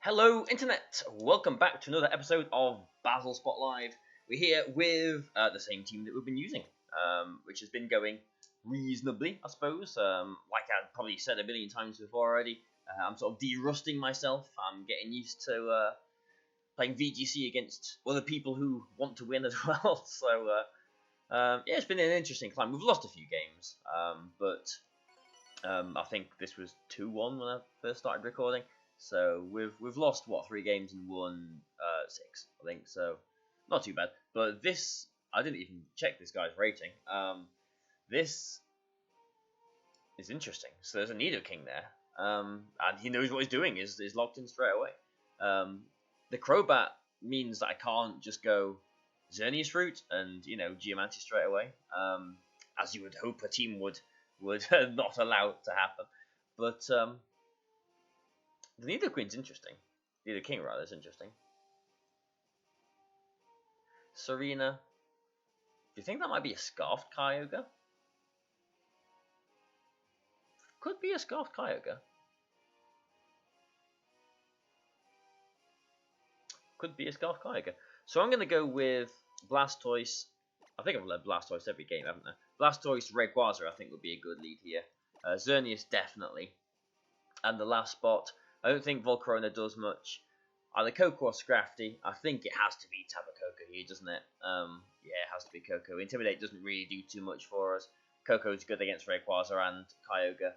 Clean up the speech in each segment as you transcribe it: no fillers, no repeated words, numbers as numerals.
Hello, Internet! Welcome back to another episode of Bazzle Spotlight. We're here with the same team that we've been using, which has been going reasonably, I suppose. Like I've probably said a million times before already, I'm sort of de-rusting myself. I'm getting used to playing VGC against other people who want to win as well. So, yeah, it's been an interesting climb. We've lost a few games, but I think this was 2-1 when I first started recording. So we've lost 3 games and won 6, I think. So not too bad. But this, I didn't even check this guy's rating. This is interesting. So there's a Nido King there, and he knows what he's doing. Is locked in straight away. The Crobat means that I can't just go Xerneas Fruit and Geomancy straight away, as you would hope a team would not allow it to happen. But the Nido Queen's interesting. Nido King, rather, is interesting. Serena. Do you think that might be a Scarfed Kyogre? Could be a Scarfed Kyogre. Could be a Scarfed Kyogre. So I'm going to go with Blastoise. I think I've led Blastoise every game, haven't I? Blastoise, Rayquaza, I think would be a good lead here. Xerneas, definitely. And the last spot, I don't think Volcarona does much. Either Coco or Scrafty. I think it has to be Tapu Koko here, doesn't it? Yeah, it has to be Coco. Intimidate doesn't really do too much for us. Coco's good against Rayquaza and Kyogre.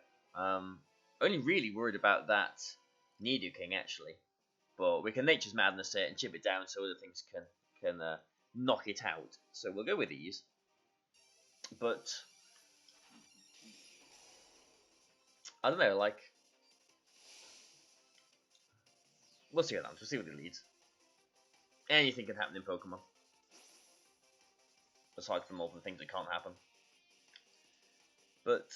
Only really worried about that Nido King, actually. But we can Nature's Madness it and chip it down so other things can knock it out. So we'll go with these. But I don't know, like, we'll see what happens. We'll see what it leads. Anything can happen in Pokemon. Aside from all the things that can't happen. But,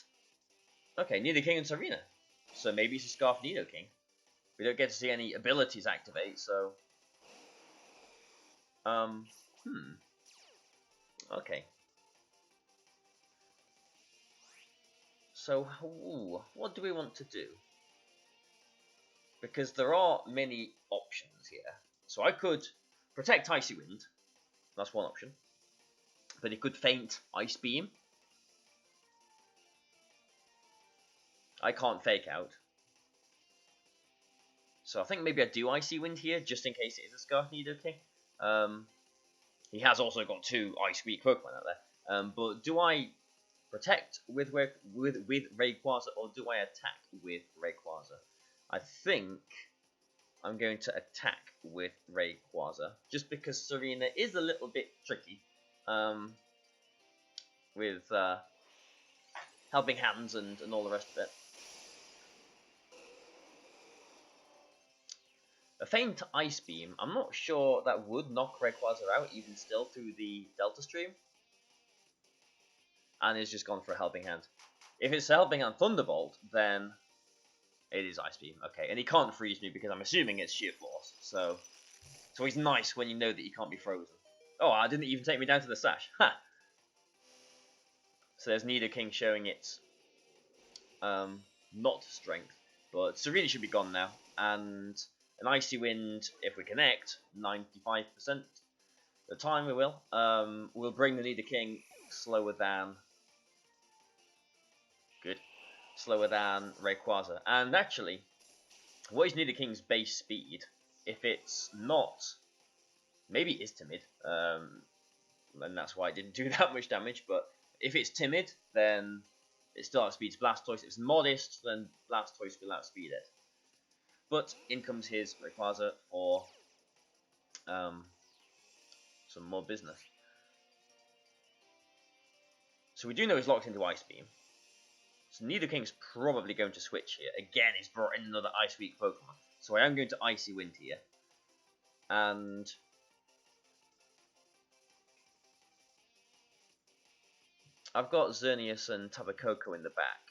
okay, Nido King and Serena. So maybe it's a Scarf Nido King. We don't get to see any abilities activate, so... Okay. So, what do we want to do? Because there are many options here. So I could protect Icy Wind. That's one option. But he could feint Ice Beam. I can't Fake Out. So I think maybe I do Icy Wind here, just in case it is a Scarf Nido King. He has also got 2 Ice Weak Pokemon out there. But do I protect with Rayquaza, or do I attack with Rayquaza? I think I'm going to attack with Rayquaza, just because Serena is a little bit tricky with Helping Hands and all the rest of it. A feint Ice Beam, I'm not sure that would knock Rayquaza out even still through the Delta Stream. And it's just gone for a Helping Hand. If it's a Helping Hand Thunderbolt, then it is Ice Beam. Okay, and he can't freeze me because I'm assuming it's Sheer Force. So he's nice when you know that he can't be frozen. Oh, I didn't even take me down to the sash. Ha! So there's Nido King showing its not strength. But Serena should be gone now. And an Icy Wind, if we connect, 95% the time we will. We'll bring the Nido King slower than... Good. Slower than Rayquaza. And actually, what is Nido King's base speed? If it's not... Maybe it is timid. And that's why it didn't do that much damage. But if it's timid, then it still outspeeds Blastoise. If it's modest, then Blastoise will outspeed it. But in comes his Rayquaza for some more business. So we do know he's locked into Ice Beam. So Nido King's probably going to switch here. Again, he's brought in another Ice Weak Pokemon. So I am going to Icy Wind here. And I've got Xerneas and Tapu Koko in the back.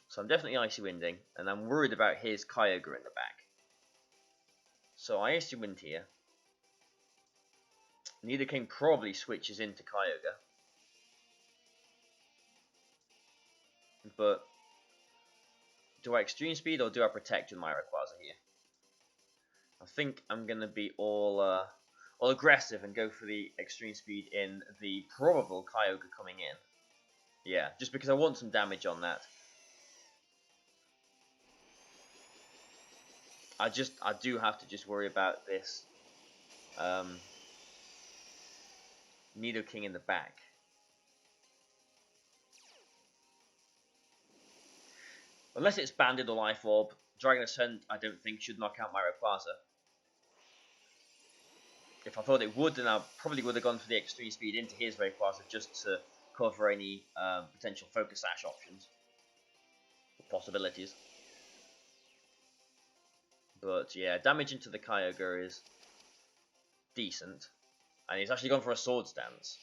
So I'm definitely Icy Winding, and I'm worried about his Kyogre in the back. So I Icy Wind here. Nido King probably switches into Kyogre. But Do I Extreme Speed or do I Protect with my Rayquaza here? I think I'm going to be all aggressive and go for the Extreme Speed in the probable Kyogre coming in. Yeah, just because I want some damage on that. I do have to just worry about this Nidoking in the back. Unless it's Banded or Life Orb, Dragon Ascent I don't think should knock out my Rayquaza. If I thought it would, then I probably would have gone for the Extreme Speed into his Rayquaza just to cover any potential Focus Sash options. Possibilities. But yeah, damage into the Kyogre is decent. And he's actually gone for a Swords Dance.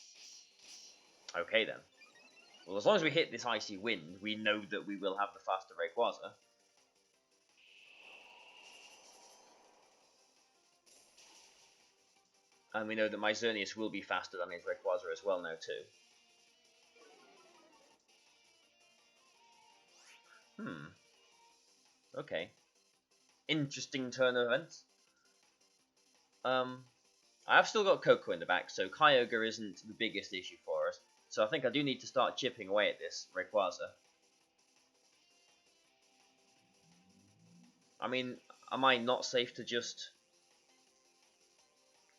Okay then. Well, as long as we hit this Icy Wind, we know that we will have the faster Rayquaza. And we know that my Xerneas will be faster than his Rayquaza as well now too. Okay. Interesting turn of events. I have still got Coco in the back, so Kyogre isn't the biggest issue for us. So I think I do need to start chipping away at this Rayquaza. I mean, am I not safe to just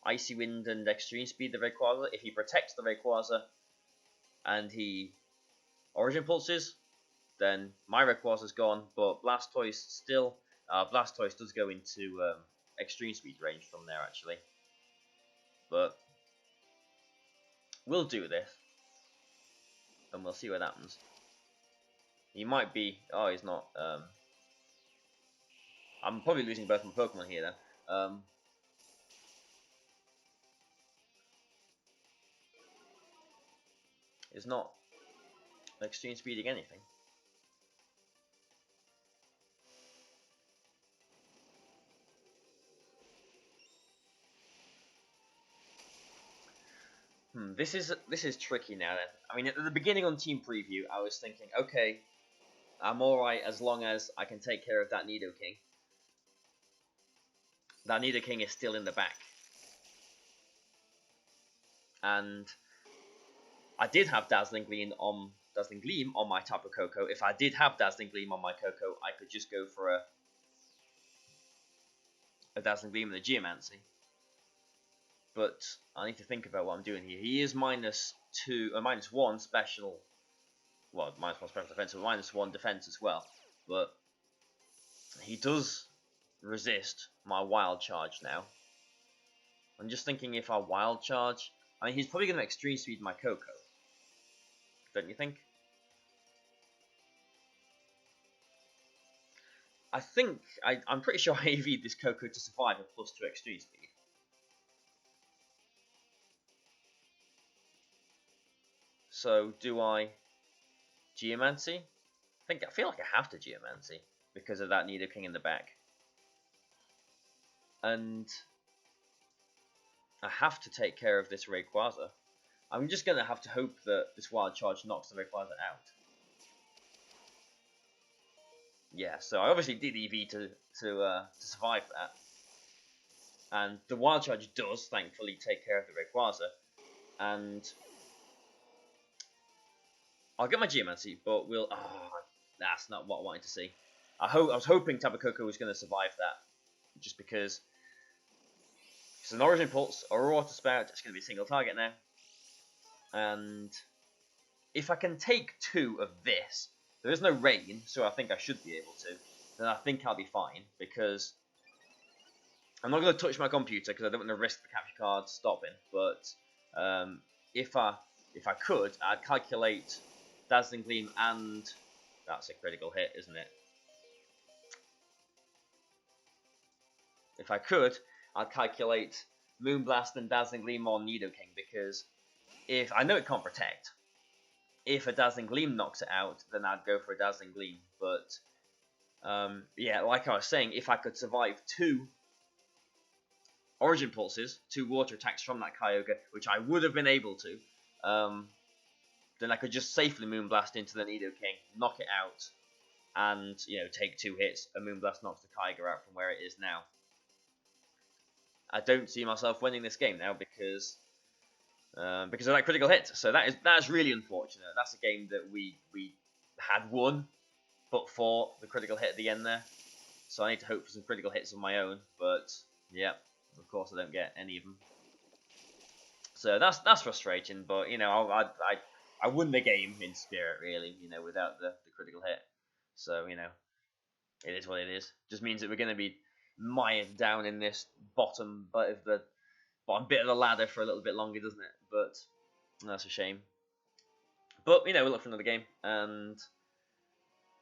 Icy Wind and Extreme Speed the Rayquaza? If he protects the Rayquaza and he Origin Pulses, then my Rayquaza's gone, but Blastoise still... Blastoise does go into Extreme Speed range from there, actually. But we'll do this, and we'll see what happens. He might be... Oh, he's not... I'm probably losing both my Pokemon here, then. It's not Extreme Speeding anything. This is tricky now then. I mean, at the beginning on Team Preview, I was thinking, okay, I'm alright as long as I can take care of that Nidoking. That Nidoking is still in the back. And I did have Dazzling Gleam on my Tapu Koko. If I did have Dazzling Gleam on my Koko, I could just go for a Dazzling Gleam and a Geomancy. But I need to think about what I'm doing here. He is -1 special. Well, -1 special defense, but -1 defense as well. But he does resist my Wild Charge now. I'm just thinking if I Wild Charge, I mean, he's probably going to Extreme Speed my Koko. Don't you think? I think I'm pretty sure I EV'd this Koko to survive a +2 Extreme Speed. So do I Geomancy? I feel like I have to Geomancy because of that Nidoking in the back. And I have to take care of this Rayquaza. I'm just going to have to hope that this Wild Charge knocks the Rayquaza out. Yeah, so I obviously did EV to survive that. And the Wild Charge does, thankfully, take care of the Rayquaza. And I'll get my Geomancy, but we'll... Oh, that's not what I wanted to see. I was hoping Tapu Koko was going to survive that. Just because it's an Origin Pulse or Water Spout. It's going to be a single target now. And if I can take 2 of this, there is no rain, so I think I should be able to. Then I think I'll be fine, because I'm not going to touch my computer because I don't want to risk the capture card stopping. But if I could, I'd calculate Dazzling Gleam, and that's a critical hit, isn't it? If I could, I'd calculate Moonblast and Dazzling Gleam on Nidoking, because if I know it can't protect, if a Dazzling Gleam knocks it out, then I'd go for a Dazzling Gleam. But yeah, like I was saying, if I could survive 2 Origin Pulses, 2 water attacks from that Kyogre, which I would have been able to, then I could just safely Moonblast into the Nidoking, knock it out, and take 2 hits. A Moonblast knocks the Kyogre out from where it is now. I don't see myself winning this game now because of that critical hit. So that's really unfortunate. That's a game that we had won, but for the critical hit at the end there. So I need to hope for some critical hits of my own. But yeah, of course I don't get any of them. So that's frustrating. But I won the game in spirit, really. Without the critical hit. So it is what it is. Just means that we're going to be mired down in this bottom bit of the ladder for a little bit longer, doesn't it? But that's a shame. But we'll look for another game, and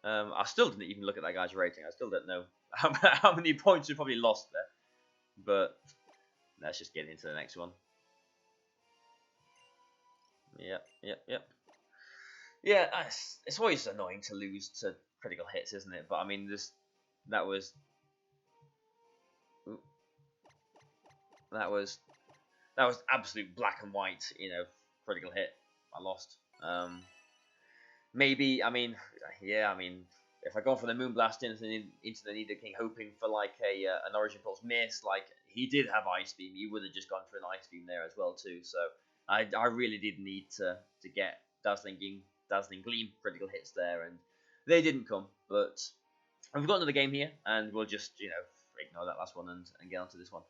I still didn't even look at that guy's rating. I still don't know how many points we probably lost there. But let's just get into the next one. Yep. Yeah, it's always annoying to lose to critical hits, isn't it? But I mean, that was absolute black and white, critical hit. I lost. Maybe, if I go for the Moonblast into the Nidoking, hoping for like an Origin Pulse miss, like he did have Ice Beam, he would have just gone for an Ice Beam there as well too. So I really did need to get Dazzling Gleam critical hits there, and they didn't come. But we've got another game here, and we'll just ignore that last one and get onto this one.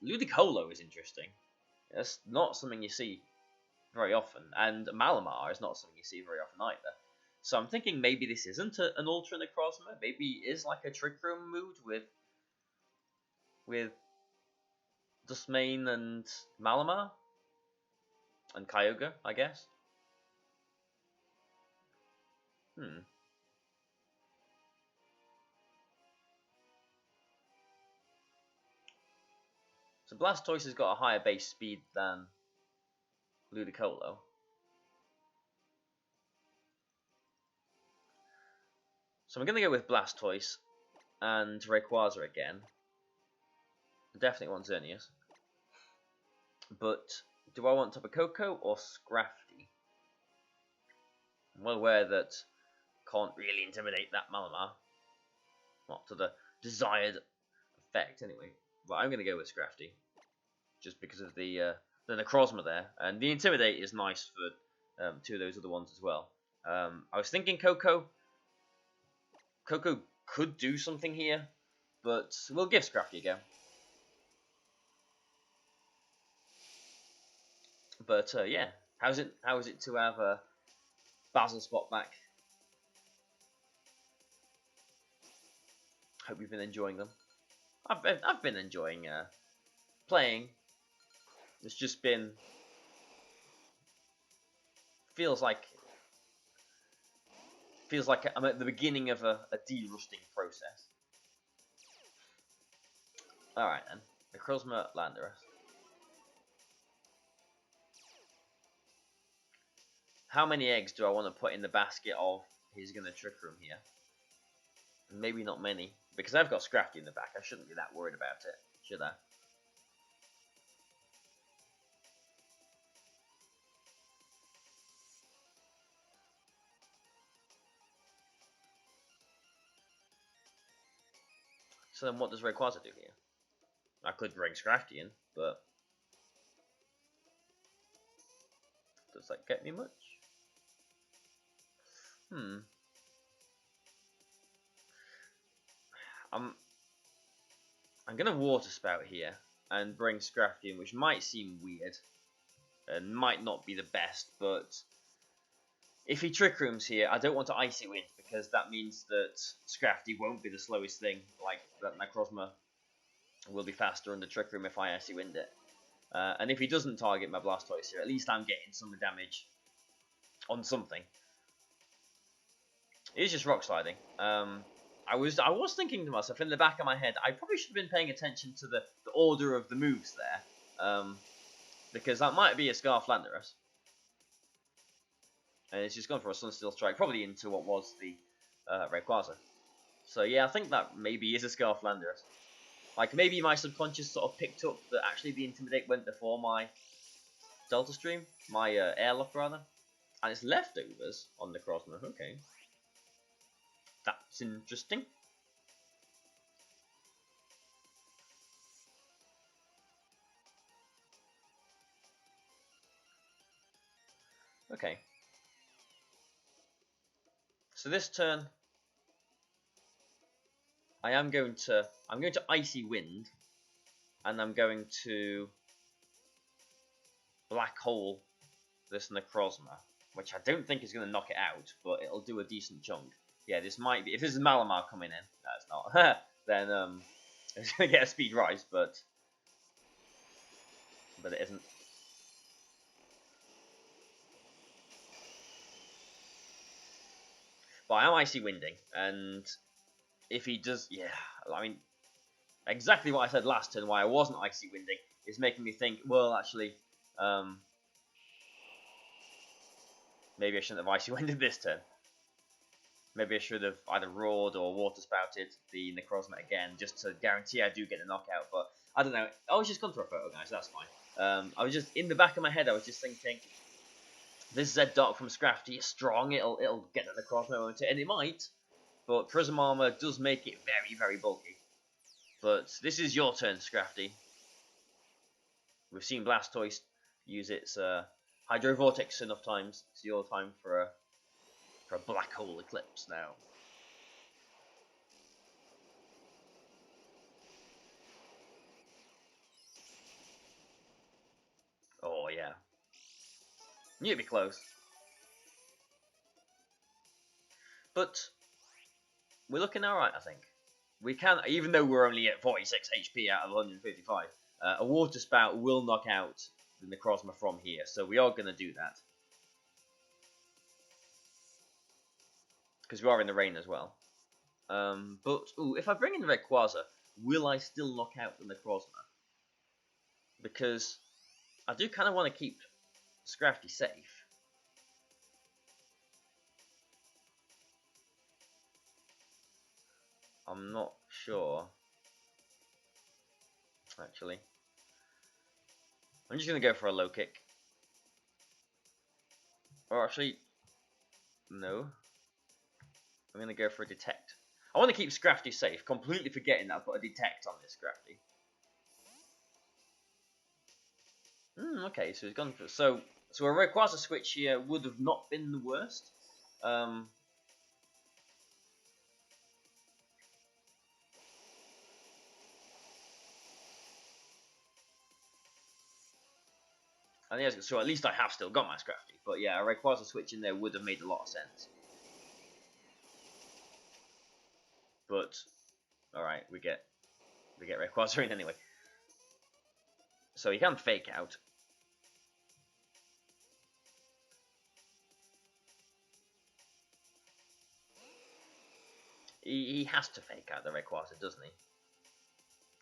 Ludicolo is interesting. It's not something you see very often, and Malamar is not something you see very often either. So I'm thinking maybe this isn't an Ultra Necrozma. Maybe it is like a Trick Room mood with Duskmane and Malamar and Kyogre, I guess. So Blastoise has got a higher base speed than Ludicolo. So I'm going to go with Blastoise and Rayquaza again. I definitely want Xerneas. But do I want Tapu Koko or Scrafty? I'm well aware that can't really intimidate that Malamar. Not to the desired effect, anyway. But I'm going to go with Scrafty. Just because of the Necrozma there. And the Intimidate is nice for 2 of those other ones as well. I was thinking Koko. Koko could do something here, but we'll give Scrafty a go. But yeah, how is it to have a Bazzle spot back? Hope you've been enjoying them. I've been enjoying playing. It's just been feels like I'm at the beginning of a de-rusting process. All right then, Necrozma Landorus. How many eggs do I want to put in the basket of he's going to Trick Room here? Maybe not many, because I've got Scrafty in the back. I shouldn't be that worried about it, should I? So then what does Rayquaza do here? I could bring Scrafty in, but does that get me much? I'm gonna Water Spout here and bring Scrafty in, which might seem weird and might not be the best, but if he Trick Rooms here, I don't want to Icy Wind because that means that Scrafty won't be the slowest thing. Like that Necrozma will be faster under Trick Room if I Icy Wind it. And if he doesn't target my Blastoise here, at least I'm getting some damage on something. It's just Rock Sliding. I was thinking to myself in the back of my head, I probably should have been paying attention to the order of the moves there, because that might be a Scarf Landorus. And it's just gone for a Sunsteel Strike, probably into what was the Rayquaza. So yeah, I think that maybe is a Scarf Landorus. Like maybe my subconscious sort of picked up that actually the Intimidate went before my Delta Stream, my Airlock rather, and it's leftovers on Necrozma. Okay. That's interesting. Okay. So this turn, I'm going to Icy Wind, and I'm going to Black Hole this Necrozma, which I don't think is going to knock it out, but it'll do a decent chunk. Yeah, this might be. If this is Malamar coming in, that's not. Then it's going to get a speed rise, but it isn't. But I am Icy Winding, and if he does, yeah, I mean, exactly what I said last turn, why I wasn't Icy Winding, is making me think, well, actually, maybe I shouldn't have Icy Winded this turn. Maybe I should have either roared or water spouted the Necrozma again, just to guarantee I do get a knockout. But I don't know. I was just going through a photo, guys. That's fine. I was just in the back of my head. I was just thinking, this Z Dark from Scrafty is strong. It'll get the Necrozma, won't it? And it might. But Prism Armor does make it very, very bulky. But this is your turn, Scrafty. We've seen Blastoise use its Hydro Vortex enough times. It's your time for a Black Hole Eclipse now. Oh yeah, knew it'd be close. But we're looking alright, I think. We can, even though we're only at 46 HP out of 155, a Water Spout will knock out the Necrozma from here, so we are going to do that. Because we are in the rain as well. But, ooh, if I bring in the Rayquaza, will I still knock out the Necrozma? Because I do kind of want to keep Scrafty safe. I'm not sure. Actually. I'm just going to go for a low kick. Or actually, no. I'm going to go for a detect. I want to keep Scrafty safe, completely forgetting that I put a detect on this Scrafty. Okay, so he's gone for... So a Rayquaza switch here would have not been the worst. And yes, so at least I have still got my Scrafty. But yeah, a Rayquaza switch in there would have made a lot of sense. But, alright, we get Rayquaza in anyway. So he can fake out. He has to fake out the Rayquaza, doesn't he?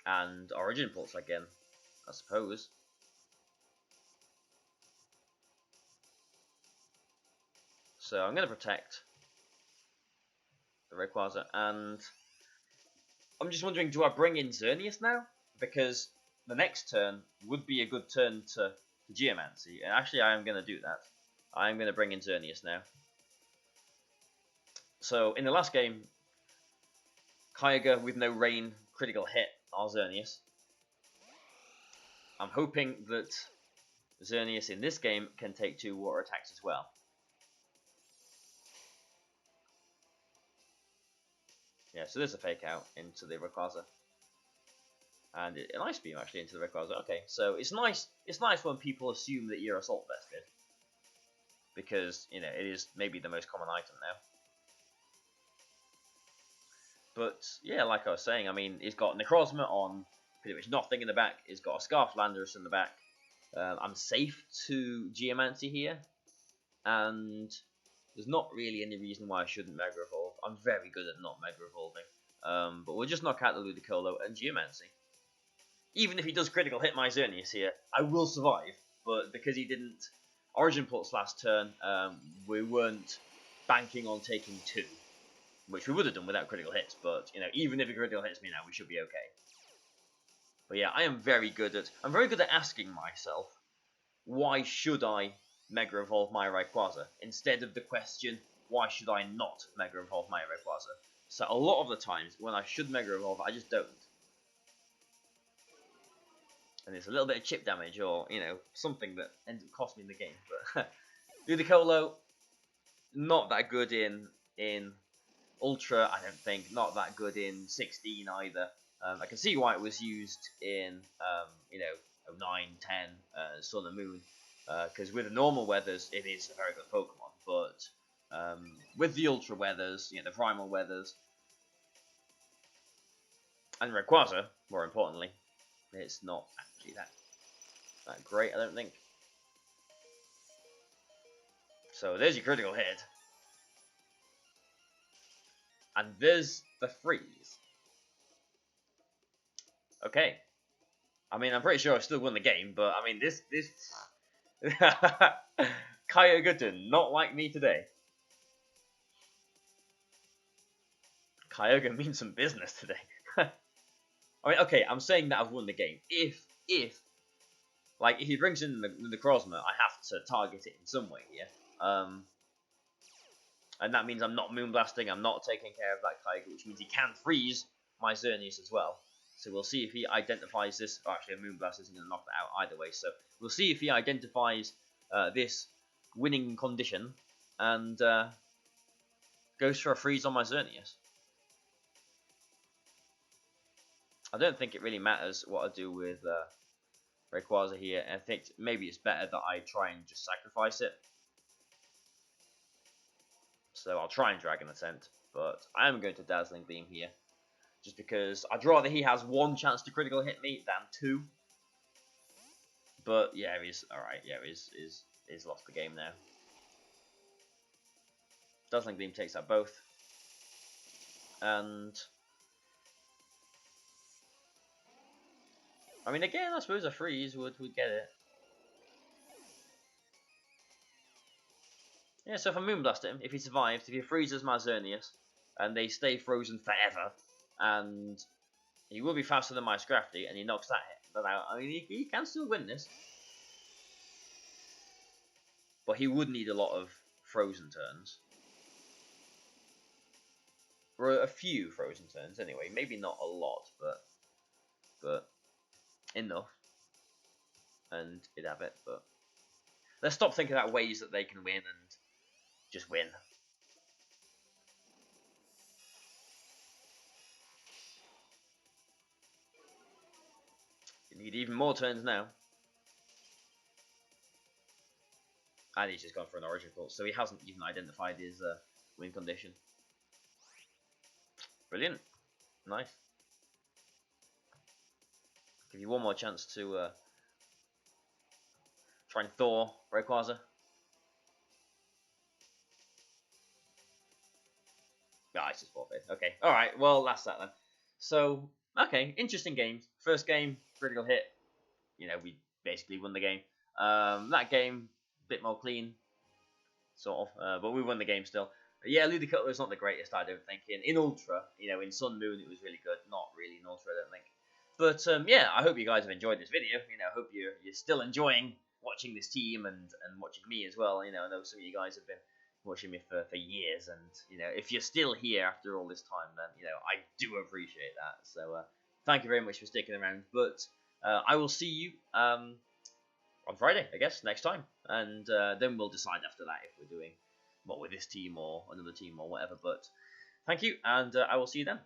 And Origin Pulse again, I suppose. So I'm going to protect the Rayquaza, and I'm just wondering, do I bring in Xerneas now? Because the next turn would be a good turn to Geomancy, and actually I am going to do that. I am going to bring in Xerneas now. So in the last game, Kyogre with no rain, critical hit our Xerneas. I'm hoping that Xerneas in this game can take 2 water attacks as well. Yeah, so there's a fake out into the Rayquaza. And an Ice Beam actually into the Rayquaza. Okay, so it's nice when people assume that you're Assault Vested. Because, you know, it is maybe the most common item now. But, yeah, like I was saying, I mean, he's got Necrozma on pretty much nothing in the back. He's got a Scarf Landorus in the back. I'm safe to Geomancy here. And there's not really any reason why I shouldn't Mega Evolve. I'm very good at not Mega Evolving. But we'll just knock out the Ludicolo and Geomancy. Even if he does critical hit my Xerneas here, I will survive. But because he didn't Origin Pulse last turn, we weren't banking on taking 2. Which we would have done without critical hits, but, you know, even if a critical hits me now, we should be okay. But yeah, I'm very good at asking myself, why should I Mega Evolve my Rayquaza? Instead of the question, why should I not Mega Evolve my Rayquaza? So a lot of the times when I should Mega Evolve, I just don't. And it's a little bit of chip damage, or you know, something that ends up costing me the game. But Ludicolo, not that good in Ultra, I don't think. Not that good in 16 either. I can see why it was used in you know, 09, 10, Sun and Moon, because with the normal weathers, it is a very good Pokemon. But with the Ultra weathers, you know, the Primal weathers, and Rayquaza, more importantly, it's not actually that great, I don't think. So there's your critical hit. And there's the freeze. Okay. I mean, I'm pretty sure I still won the game, but I mean, this Kyogre did not like me today. Kyogre means some business today. I mean, okay, I'm saying that I've won the game. If like, if he brings in the Crozma, I have to target it in some way here. And that means I'm not Moonblasting, I'm not taking care of that Kyogre, which means he can freeze my Xerneas as well. So we'll see if he identifies this. Oh, actually, a Moonblast isn't going to knock that out either way. So we'll see if he identifies this winning condition and goes for a freeze on my Xerneas. I don't think it really matters what I do with Rayquaza here. I think maybe it's better that I try and just sacrifice it. So I'll try and Dragon Ascent, but I am going to Dazzling Beam here. Just because I'd rather he has one chance to critical hit me than two. But yeah, he's alright. Yeah, he's lost the game now. Dazzling Beam takes out both. And I mean, again, I suppose a freeze would get it. Yeah, so if I Moonblast him, if he survives, if he freezes my Xerneas, and they stay frozen forever, and he will be faster than my Scrafty, and he knocks that out. I mean, he can still win this. But he would need a lot of frozen turns. Or a few frozen turns, anyway. Maybe not a lot, but enough. And he'd have it, but let's stop thinking about ways that they can win and just win. You need even more turns now. And he's just gone for an Origin Pulse, so he hasn't even identified his win condition. Brilliant. Nice. Give you one more chance to try and Thor Rayquaza. Ah, it's just forfeit. Okay. Alright, well, that's that then. So, okay, interesting games. First game, critical hit. You know, we basically won the game. That game, a bit more clean, sort of, but we won the game still. Yeah, Ludicolo is not the greatest, I don't think. In Ultra, you know, in Sun Moon it was really good. Not really in Ultra, I don't think. But yeah, I hope you guys have enjoyed this video. You know, I hope you're still enjoying watching this team and watching me as well. You know, I know some of you guys have been watching me for years, and you know, if you're still here after all this time, then you know, I do appreciate that. So thank you very much for sticking around. But I will see you on Friday, I guess, next time, and then we'll decide after that if we're doing what with this team or another team or whatever. But thank you, and I will see you then.